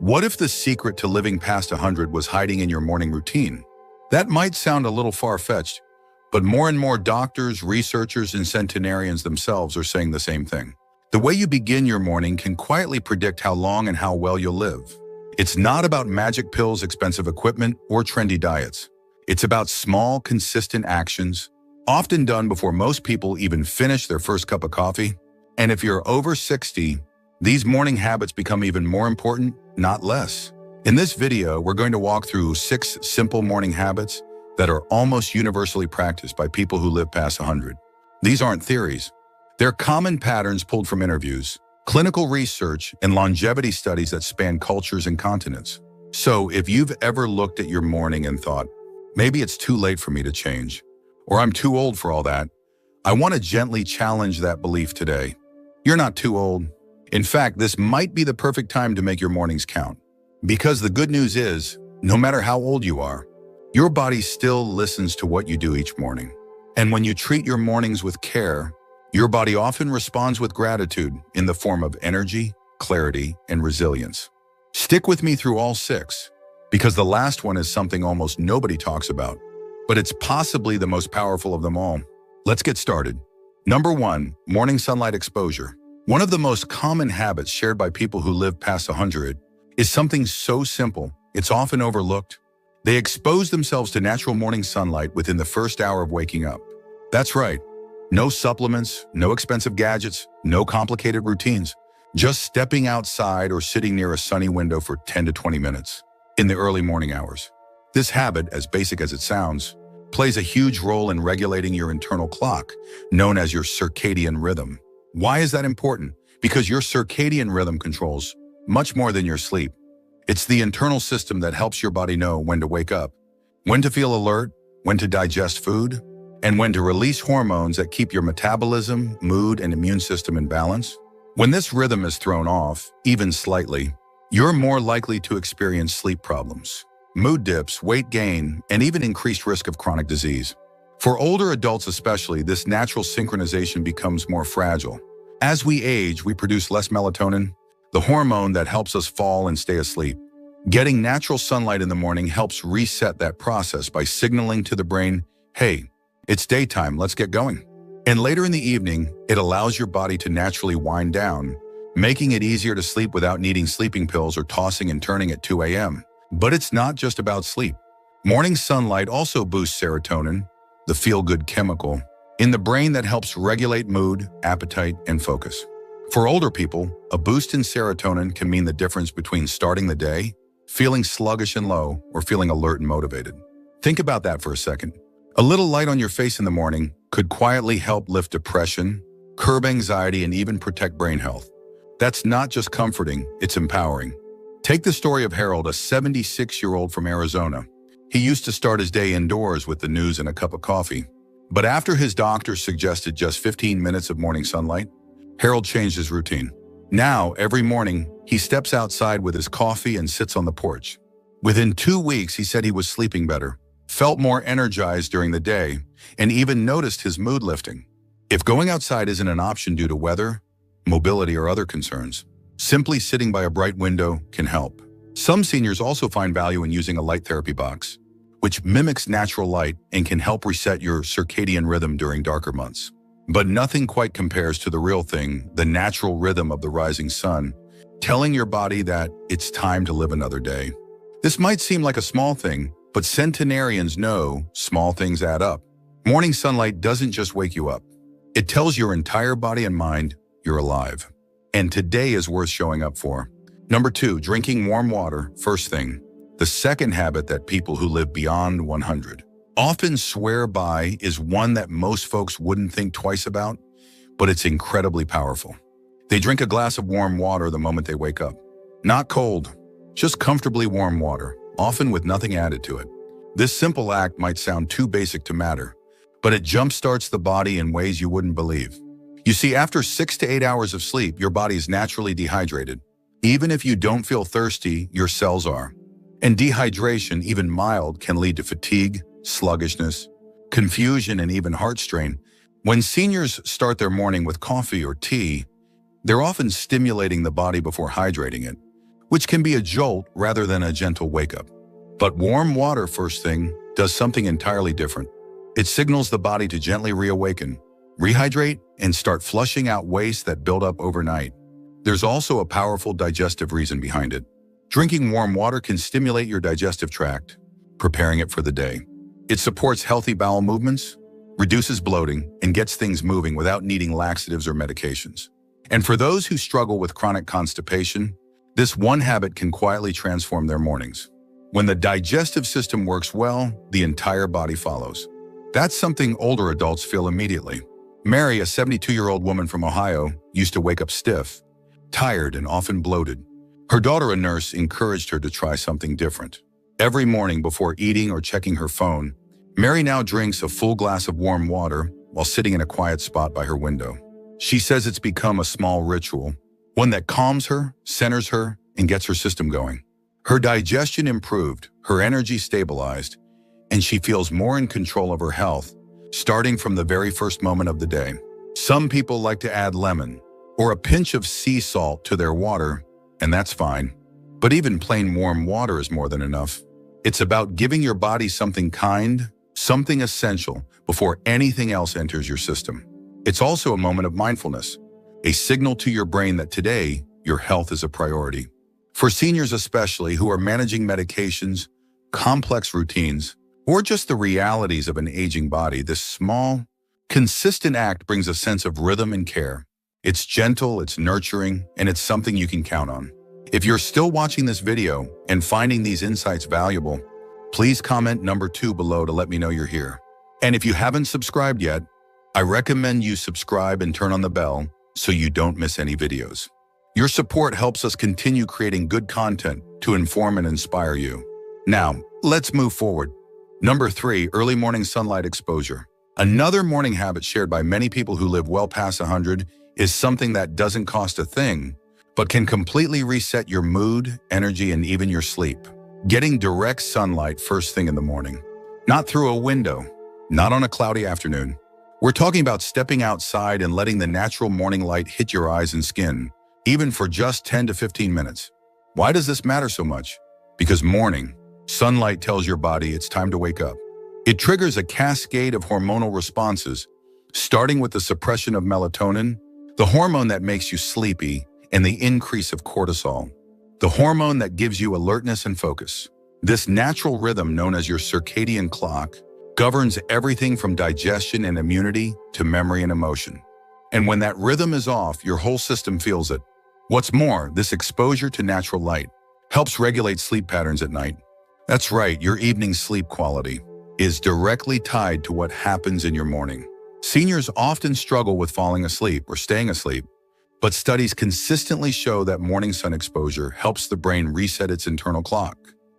What if the secret to living past 100 was hiding in your morning routine? That might sound a little far-fetched, but more and more doctors, researchers, and centenarians themselves are saying the same thing. The way you begin your morning can quietly predict how long and how well you'll live. It's not about magic pills, expensive equipment, or trendy diets. It's about small, consistent actions, often done before most people even finish their first cup of coffee. And if you're over 60, these morning habits become even more important, not less. In this video, we're going to walk through 6 simple morning habits that are almost universally practiced by people who live past 100. These aren't theories. They're common patterns pulled from interviews, clinical research, and longevity studies that span cultures and continents. So if you've ever looked at your morning and thought, maybe it's too late for me to change, or I'm too old for all that, I want to gently challenge that belief today. You're not too old. In fact, this might be the perfect time to make your mornings count. Because the good news is, no matter how old you are, your body still listens to what you do each morning. And when you treat your mornings with care, your body often responds with gratitude in the form of energy, clarity, and resilience. Stick with me through all 6, because the last one is something almost nobody talks about, but it's possibly the most powerful of them all. Let's get started. Number 1, morning sunlight exposure. One of the most common habits shared by people who live past 100 is something so simple, it's often overlooked. They expose themselves to natural morning sunlight within the first hour of waking up. That's right. No supplements, no expensive gadgets, no complicated routines. Just stepping outside or sitting near a sunny window for 10 to 20 minutes in the early morning hours. This habit, as basic as it sounds, plays a huge role in regulating your internal clock, known as your circadian rhythm. Why is that important? Because your circadian rhythm controls much more than your sleep. It's the internal system that helps your body know when to wake up, when to feel alert, when to digest food, and when to release hormones that keep your metabolism, mood, and immune system in balance. When this rhythm is thrown off, even slightly, you're more likely to experience sleep problems, mood dips, weight gain, and even increased risk of chronic disease. For older adults especially, this natural synchronization becomes more fragile. As we age, we produce less melatonin, the hormone that helps us fall and stay asleep. Getting natural sunlight in the morning helps reset that process by signaling to the brain, hey, it's daytime, let's get going. And later in the evening, it allows your body to naturally wind down, making it easier to sleep without needing sleeping pills or tossing and turning at 2 a.m. But it's not just about sleep. Morning sunlight also boosts serotonin, the feel-good chemical, in the brain that helps regulate mood, appetite, and focus. For older people, a boost in serotonin can mean the difference between starting the day, feeling sluggish and low, or feeling alert and motivated. Think about that for a second. A little light on your face in the morning could quietly help lift depression, curb anxiety, and even protect brain health. That's not just comforting, it's empowering. Take the story of Harold, a 76-year-old from Arizona. He used to start his day indoors with the news and a cup of coffee. But after his doctor suggested just 15 minutes of morning sunlight, Harold changed his routine. Now, every morning, he steps outside with his coffee and sits on the porch. Within 2 weeks, he said he was sleeping better, felt more energized during the day, and even noticed his mood lifting. If going outside isn't an option due to weather, mobility, or other concerns, simply sitting by a bright window can help. Some seniors also find value in using a light therapy box, which mimics natural light and can help reset your circadian rhythm during darker months. But nothing quite compares to the real thing, the natural rhythm of the rising sun, telling your body that it's time to live another day. This might seem like a small thing, but centenarians know small things add up. Morning sunlight doesn't just wake you up. It tells your entire body and mind you're alive. And today is worth showing up for. Number 2, drinking warm water, first thing. The second habit that people who live beyond 100 often swear by is one that most folks wouldn't think twice about, but it's incredibly powerful. They drink a glass of warm water the moment they wake up. Not cold, just comfortably warm water, often with nothing added to it. This simple act might sound too basic to matter, but it jumpstarts the body in ways you wouldn't believe. You see, after 6 to 8 hours of sleep, your body is naturally dehydrated. Even if you don't feel thirsty, your cells are. And dehydration, even mild, can lead to fatigue, sluggishness, confusion, and even heart strain. When seniors start their morning with coffee or tea, they're often stimulating the body before hydrating it, which can be a jolt rather than a gentle wake-up. But warm water first thing does something entirely different. It signals the body to gently reawaken, rehydrate, and start flushing out waste that built up overnight. There's also a powerful digestive reason behind it. Drinking warm water can stimulate your digestive tract, preparing it for the day. It supports healthy bowel movements, reduces bloating, and gets things moving without needing laxatives or medications. And for those who struggle with chronic constipation, this one habit can quietly transform their mornings. When the digestive system works well, the entire body follows. That's something older adults feel immediately. Mary, a 72-year-old woman from Ohio, used to wake up stiff, tired, and often bloated. Her daughter, a nurse, encouraged her to try something different. Every morning before eating or checking her phone, Mary now drinks a full glass of warm water while sitting in a quiet spot by her window. She says it's become a small ritual, one that calms her, centers her, and gets her system going. Her digestion improved, her energy stabilized, and she feels more in control of her health, starting from the very first moment of the day. Some people like to add lemon or a pinch of sea salt to their water, and that's fine. But even plain warm water is more than enough. It's about giving your body something kind, something essential, before anything else enters your system. It's also a moment of mindfulness, a signal to your brain that today, your health is a priority. For seniors especially who are managing medications, complex routines, or just the realities of an aging body, this small, consistent act brings a sense of rhythm and care. It's gentle, it's nurturing, and it's something you can count on. If you're still watching this video and finding these insights valuable, please comment number 2 below to let me know you're here. And if you haven't subscribed yet, I recommend you subscribe and turn on the bell so you don't miss any videos. Your support helps us continue creating good content to inform and inspire you. Now, let's move forward. Number 3, early morning sunlight exposure. Another morning habit shared by many people who live well past 100 is something that doesn't cost a thing, but can completely reset your mood, energy, and even your sleep. Getting direct sunlight first thing in the morning. Not through a window, not on a cloudy afternoon. We're talking about stepping outside and letting the natural morning light hit your eyes and skin, even for just 10 to 15 minutes. Why does this matter so much? Because morning, sunlight tells your body it's time to wake up. It triggers a cascade of hormonal responses, starting with the suppression of melatonin, the hormone that makes you sleepy, and the increase of cortisol, the hormone that gives you alertness and focus. This natural rhythm, known as your circadian clock, governs everything from digestion and immunity to memory and emotion. And when that rhythm is off, your whole system feels it. What's more, this exposure to natural light helps regulate sleep patterns at night. That's right, your evening sleep quality is directly tied to what happens in your morning. Seniors often struggle with falling asleep or staying asleep, but studies consistently show that morning sun exposure helps the brain reset its internal clock,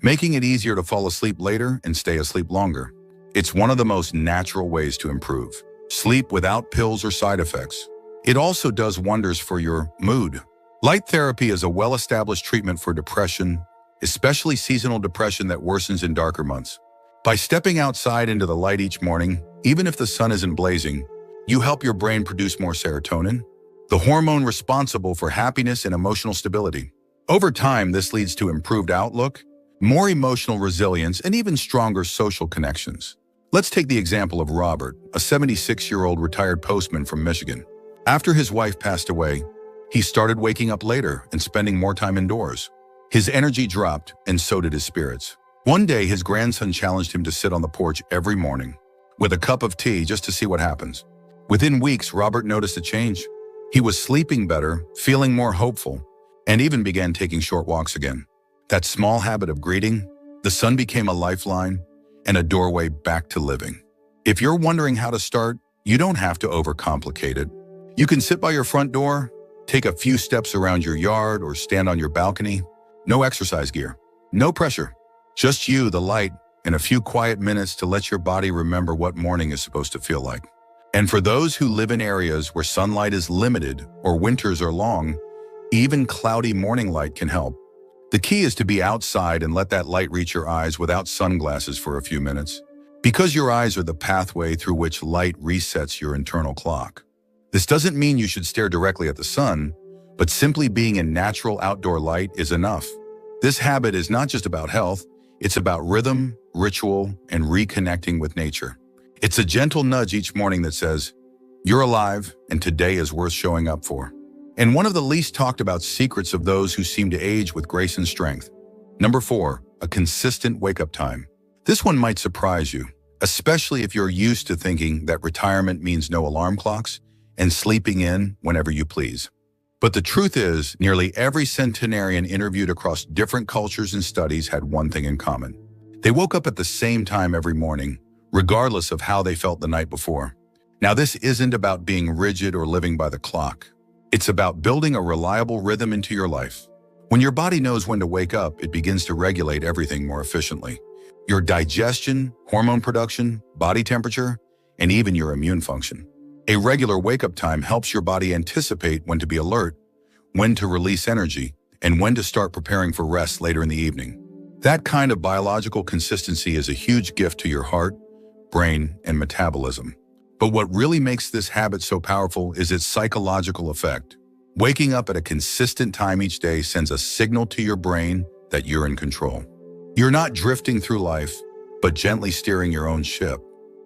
making it easier to fall asleep later and stay asleep longer. It's one of the most natural ways to improve sleep without pills or side effects. It also does wonders for your mood. Light therapy is a well-established treatment for depression, especially seasonal depression that worsens in darker months. By stepping outside into the light each morning, even if the sun isn't blazing, you help your brain produce more serotonin, the hormone responsible for happiness and emotional stability. Over time, this leads to improved outlook, more emotional resilience, and even stronger social connections. Let's take the example of Robert, a 76-year-old retired postman from Michigan. After his wife passed away, he started waking up later and spending more time indoors. His energy dropped, and so did his spirits. One day, his grandson challenged him to sit on the porch every morning with a cup of tea just to see what happens. Within weeks, Robert noticed a change. He was sleeping better, feeling more hopeful, and even began taking short walks again. That small habit of greeting the sun became a lifeline and a doorway back to living. If you're wondering how to start, you don't have to overcomplicate it. You can sit by your front door, take a few steps around your yard, or stand on your balcony. No exercise gear, no pressure. Just you, the light, and a few quiet minutes to let your body remember what morning is supposed to feel like. And for those who live in areas where sunlight is limited or winters are long, even cloudy morning light can help. The key is to be outside and let that light reach your eyes without sunglasses for a few minutes, because your eyes are the pathway through which light resets your internal clock. This doesn't mean you should stare directly at the sun, but simply being in natural outdoor light is enough. This habit is not just about health, it's about rhythm, ritual, and reconnecting with nature. It's a gentle nudge each morning that says, "You're alive, and today is worth showing up for." And one of the least talked about secrets of those who seem to age with grace and strength. Number 4, a consistent wake-up time. This one might surprise you, especially if you're used to thinking that retirement means no alarm clocks and sleeping in whenever you please. But the truth is, nearly every centenarian interviewed across different cultures and studies had one thing in common. They woke up at the same time every morning, regardless of how they felt the night before. Now, this isn't about being rigid or living by the clock. It's about building a reliable rhythm into your life. When your body knows when to wake up, it begins to regulate everything more efficiently. Your digestion, hormone production, body temperature, and even your immune function. A regular wake-up time helps your body anticipate when to be alert, when to release energy, and when to start preparing for rest later in the evening. That kind of biological consistency is a huge gift to your heart, brain, and metabolism. But what really makes this habit so powerful is its psychological effect. Waking up at a consistent time each day sends a signal to your brain that you're in control. You're not drifting through life, but gently steering your own ship.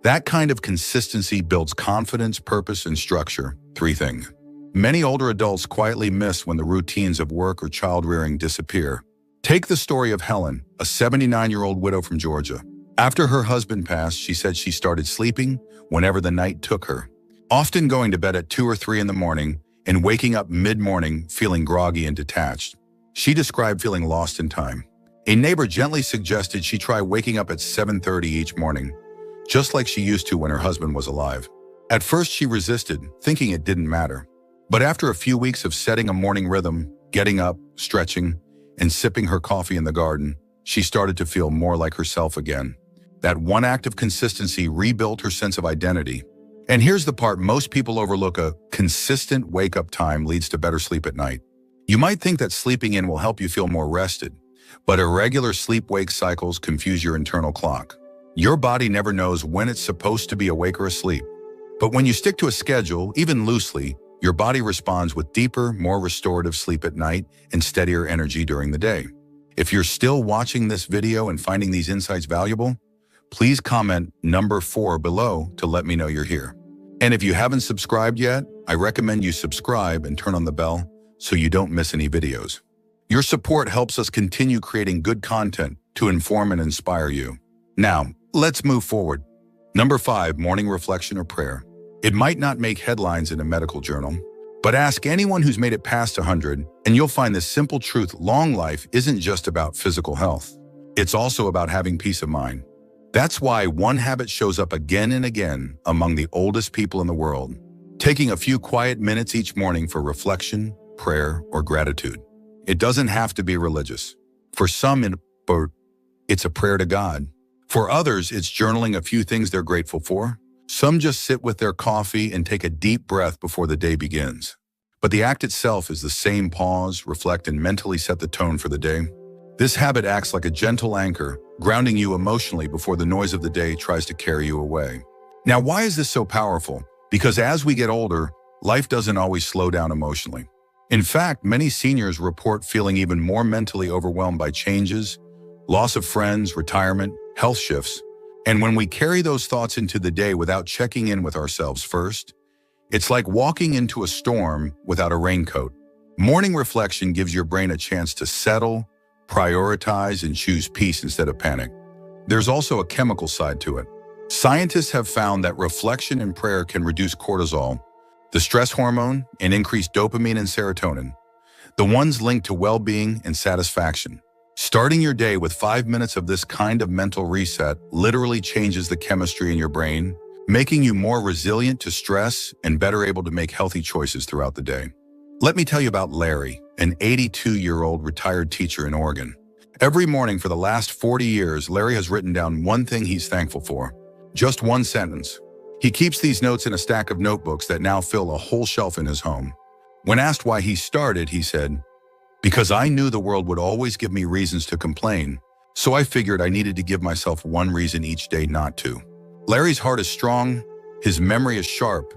That kind of consistency builds confidence, purpose, and structure. 3 things many older adults quietly miss when the routines of work or child-rearing disappear. Take the story of Helen, a 79-year-old widow from Georgia. After her husband passed, she said she started sleeping whenever the night took her, often going to bed at 2 or 3 in the morning and waking up mid-morning feeling groggy and detached. She described feeling lost in time. A neighbor gently suggested she try waking up at 7:30 each morning, just like she used to when her husband was alive. At first, she resisted, thinking it didn't matter. But after a few weeks of setting a morning rhythm, getting up, stretching, and sipping her coffee in the garden, she started to feel more like herself again. That one act of consistency rebuilt her sense of identity. And here's the part most people overlook: a consistent wake-up time leads to better sleep at night. You might think that sleeping in will help you feel more rested, but irregular sleep-wake cycles confuse your internal clock. Your body never knows when it's supposed to be awake or asleep. But when you stick to a schedule, even loosely, your body responds with deeper, more restorative sleep at night and steadier energy during the day. If you're still watching this video and finding these insights valuable, please comment number 4 below to let me know you're here. And if you haven't subscribed yet, I recommend you subscribe and turn on the bell so you don't miss any videos. Your support helps us continue creating good content to inform and inspire you. Now, let's move forward. Number 5, morning reflection or prayer. It might not make headlines in a medical journal, but ask anyone who's made it past 100, and you'll find this simple truth: long life isn't just about physical health. It's also about having peace of mind. That's why one habit shows up again and again among the oldest people in the world: taking a few quiet minutes each morning for reflection, prayer, or gratitude. It doesn't have to be religious. For some, it's a prayer to God. For others, it's journaling a few things they're grateful for. Some just sit with their coffee and take a deep breath before the day begins. But the act itself is the same: pause, reflect, and mentally set the tone for the day. This habit acts like a gentle anchor, grounding you emotionally before the noise of the day tries to carry you away. Now, why is this so powerful? Because as we get older, life doesn't always slow down emotionally. In fact, many seniors report feeling even more mentally overwhelmed by changes, loss of friends, retirement, health shifts. And when we carry those thoughts into the day without checking in with ourselves first, it's like walking into a storm without a raincoat. Morning reflection gives your brain a chance to settle, prioritize, and choose peace instead of panic. There's also a chemical side to it. Scientists have found that reflection and prayer can reduce cortisol, the stress hormone, and increase dopamine and serotonin, the ones linked to well-being and satisfaction. Starting your day with 5 minutes of this kind of mental reset literally changes the chemistry in your brain, making you more resilient to stress and better able to make healthy choices throughout the day. Let me tell you about Larry, an 82-year-old retired teacher in Oregon. Every morning for the last 40 years, Larry has written down one thing he's thankful for. Just one sentence. He keeps these notes in a stack of notebooks that now fill a whole shelf in his home. When asked why he started, he said, "Because I knew the world would always give me reasons to complain, so I figured I needed to give myself one reason each day not to." Larry's heart is strong, his memory is sharp,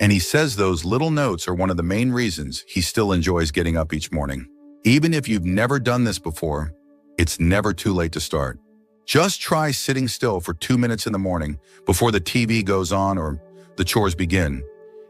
And he says those little notes are one of the main reasons he still enjoys getting up each morning. Even if you've never done this before, it's never too late to start. Just try sitting still for 2 minutes in the morning before the TV goes on or the chores begin,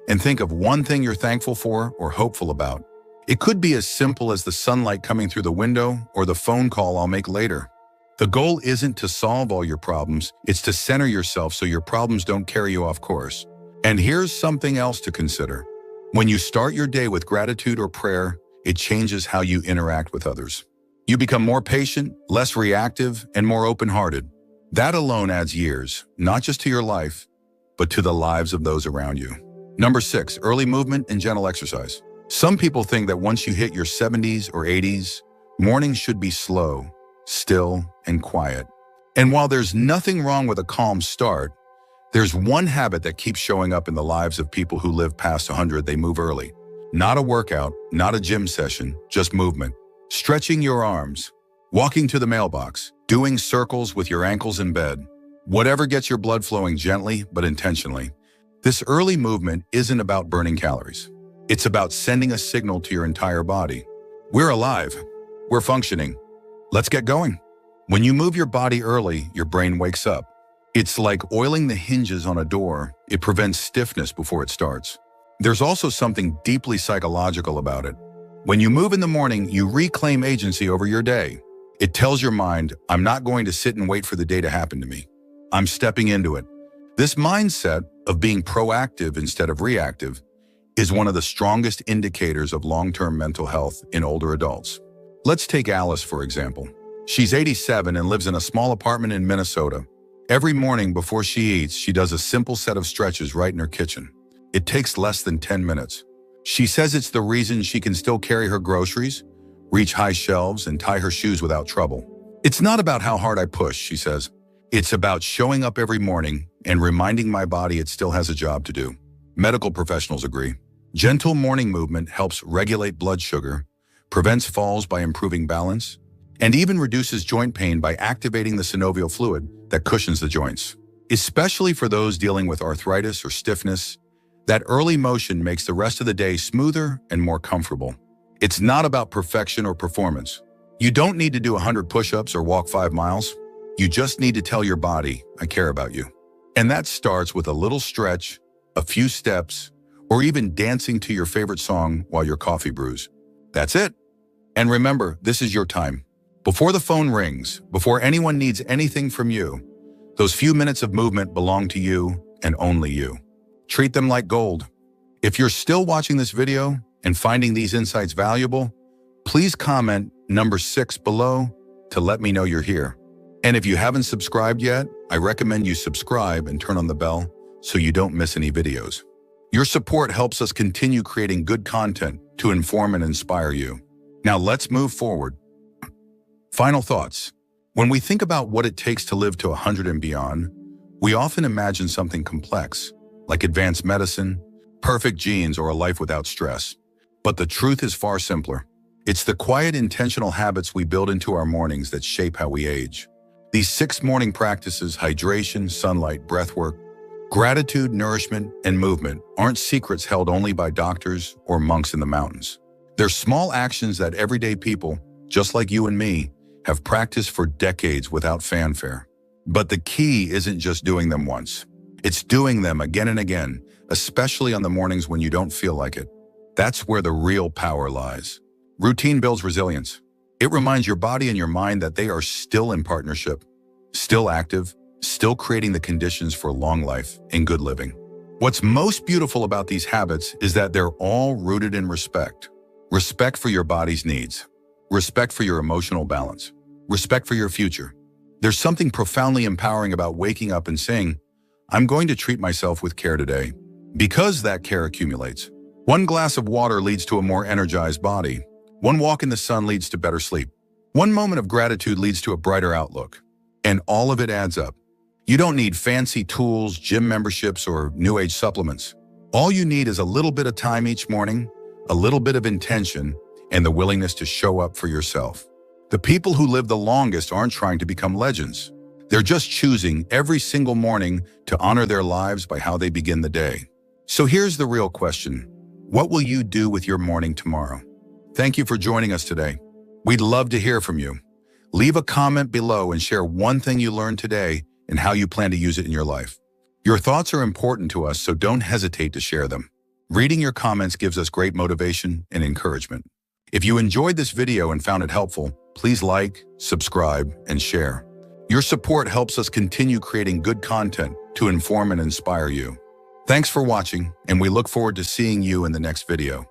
and think of one thing you're thankful for or hopeful about. It could be as simple as the sunlight coming through the window or the phone call I'll make later. The goal isn't to solve all your problems, it's to center yourself so your problems don't carry you off course. And here's something else to consider. When you start your day with gratitude or prayer, it changes how you interact with others. You become more patient, less reactive, and more open-hearted. That alone adds years, not just to your life, but to the lives of those around you. Number 6, early movement and gentle exercise. Some people think that once you hit your 70s or 80s, mornings should be slow, still, and quiet. And while there's nothing wrong with a calm start, there's one habit that keeps showing up in the lives of people who live past 100. They move early. Not a workout, not a gym session, just movement. Stretching your arms, walking to the mailbox, doing circles with your ankles in bed. Whatever gets your blood flowing gently but intentionally. This early movement isn't about burning calories. It's about sending a signal to your entire body. We're alive. We're functioning. Let's get going. When you move your body early, your brain wakes up. It's like oiling the hinges on a door. It prevents stiffness before it starts. There's also something deeply psychological about it. When you move in the morning, you reclaim agency over your day. It tells your mind, I'm not going to sit and wait for the day to happen to me. I'm stepping into it. This mindset of being proactive instead of reactive is one of the strongest indicators of long-term mental health in older adults. Let's take Alice, for example. She's 87 and lives in a small apartment in Minnesota. Every morning before she eats, she does a simple set of stretches right in her kitchen. It takes less than 10 minutes. She says it's the reason she can still carry her groceries, reach high shelves, and tie her shoes without trouble. It's not about how hard I push, she says. It's about showing up every morning and reminding my body it still has a job to do. Medical professionals agree. Gentle morning movement helps regulate blood sugar, prevents falls by improving balance, and even reduces joint pain by activating the synovial fluid that cushions the joints. Especially for those dealing with arthritis or stiffness, that early motion makes the rest of the day smoother and more comfortable. It's not about perfection or performance. You don't need to do 100 push-ups or walk 5 miles. You just need to tell your body, I care about you. And that starts with a little stretch, a few steps, or even dancing to your favorite song while your coffee brews. That's it. And remember, this is your time. Before the phone rings, before anyone needs anything from you, those few minutes of movement belong to you and only you. Treat them like gold. If you're still watching this video and finding these insights valuable, please comment number 6 below to let me know you're here. And if you haven't subscribed yet, I recommend you subscribe and turn on the bell so you don't miss any videos. Your support helps us continue creating good content to inform and inspire you. Now let's move forward. Final thoughts. When we think about what it takes to live to 100 and beyond, we often imagine something complex, like advanced medicine, perfect genes, or a life without stress. But the truth is far simpler. It's the quiet, intentional habits we build into our mornings that shape how we age. These 6 morning practices, hydration, sunlight, breathwork, gratitude, nourishment, and movement, aren't secrets held only by doctors or monks in the mountains. They're small actions that everyday people, just like you and me, have practiced for decades without fanfare. But the key isn't just doing them once. It's doing them again and again, especially on the mornings when you don't feel like it. That's where the real power lies. Routine builds resilience. It reminds your body and your mind that they are still in partnership, still active, still creating the conditions for long life and good living. What's most beautiful about these habits is that they're all rooted in respect. Respect for your body's needs. Respect for your emotional balance. Respect for your future. There's something profoundly empowering about waking up and saying, I'm going to treat myself with care today, because that care accumulates. One glass of water leads to a more energized body. One walk in the sun leads to better sleep. One moment of gratitude leads to a brighter outlook. And all of it adds up. You don't need fancy tools, gym memberships, or new age supplements. All you need is a little bit of time each morning, a little bit of intention, and the willingness to show up for yourself. The people who live the longest aren't trying to become legends. They're just choosing every single morning to honor their lives by how they begin the day. So here's the real question. What will you do with your morning tomorrow? Thank you for joining us today. We'd love to hear from you. Leave a comment below and share one thing you learned today and how you plan to use it in your life. Your thoughts are important to us, so don't hesitate to share them. Reading your comments gives us great motivation and encouragement. If you enjoyed this video and found it helpful, please like, subscribe, and share. Your support helps us continue creating good content to inform and inspire you. Thanks for watching, and we look forward to seeing you in the next video.